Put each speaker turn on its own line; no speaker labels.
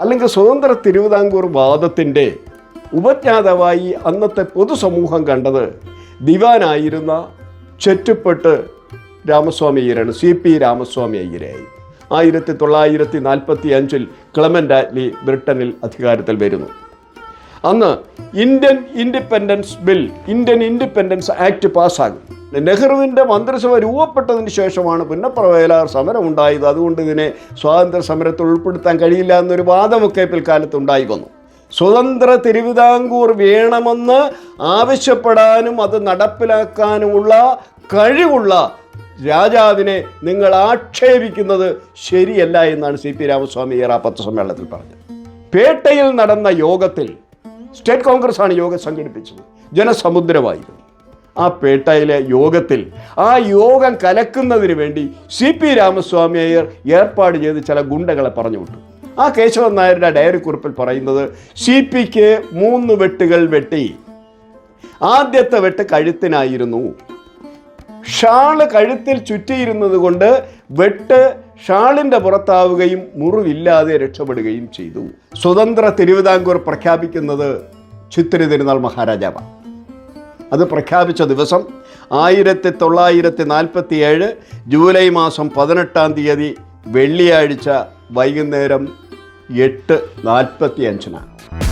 അല്ലെങ്കിൽ സ്വതന്ത്ര തിരുവിതാംകൂർ വാദത്തിൻ്റെ ഉപജ്ഞാതാവായി അന്നത്തെ പൊതുസമൂഹം കണ്ടത് ദിവാനായിരുന്ന ചെറ്റുപ്പെട്ട് രാമസ്വാമി അയ്യരാണ്. CP രാമസ്വാമി അയ്യരായി. 1945 ക്ലെമന്റ് ആറ്റ്ലി ബ്രിട്ടനിൽ അധികാരത്തിൽ വരുന്നു. അന്ന് ഇന്ത്യൻ ഇൻഡിപെൻഡൻസ് ആക്ട് പാസ്സാകും. നെഹ്റുവിൻ്റെ മന്ത്രിസഭ രൂപപ്പെട്ടതിന് ശേഷമാണ് പുന്നപ്രവയലാർ സമരം ഉണ്ടായത്. അതുകൊണ്ട് ഇതിനെ സ്വാതന്ത്ര്യ സമരത്തിൽ ഉൾപ്പെടുത്താൻ കഴിയില്ല എന്നൊരു വാദമൊക്കെ പിൽക്കാലത്ത് ഉണ്ടായി വന്നു. സ്വതന്ത്ര തിരുവിതാംകൂർ വേണമെന്ന് ആവശ്യപ്പെടാനും അത് നടപ്പിലാക്കാനുമുള്ള കഴിവുള്ള രാജാവിനെ നിങ്ങൾ ആക്ഷേപിക്കുന്നത് ശരിയല്ല എന്നാണ് CP രാമസ്വാമി അയ്യർ ആ പത്രസമ്മേളനത്തിൽ പറഞ്ഞത്. പേട്ടയിൽ നടന്ന യോഗത്തിൽ സ്റ്റേറ്റ് കോൺഗ്രസ് ആണ് യോഗം സംഘടിപ്പിച്ചത്. ജനസമുദ്രമായിരുന്നു. ആ പേട്ടയിലെ യോഗത്തിൽ ആ യോഗം കലക്കുന്നതിന് വേണ്ടി CP രാമസ്വാമി അയ്യർ ഏർപ്പാട് ചെയ്ത് ചില ഗുണ്ടകളെ പറഞ്ഞു വിട്ടു. ആ കേശവൻ നായരുടെ ഡയറി കുറിപ്പിൽ പറയുന്നത് CPക്ക് 3 വെട്ടുകൾ വെട്ടി. ആദ്യത്തെ വെട്ട് കഴുത്തിനായിരുന്നു. ഷാള് കഴുത്തിൽ ചുറ്റിയിരുന്നത് കൊണ്ട് വെട്ട് ഷാളിൻ്റെ പുറത്താവുകയും മുറിവില്ലാതെ രക്ഷപ്പെടുകയും ചെയ്തു. സ്വതന്ത്ര തിരുവിതാംകൂർ പ്രഖ്യാപിക്കുന്നത് ചിത്തിര തിരുനാൾ മഹാരാജാവാണ്. അത് പ്രഖ്യാപിച്ച ദിവസം 1947 ജൂലൈ മാസം 18 വെള്ളിയാഴ്ച വൈകുന്നേരം 8:45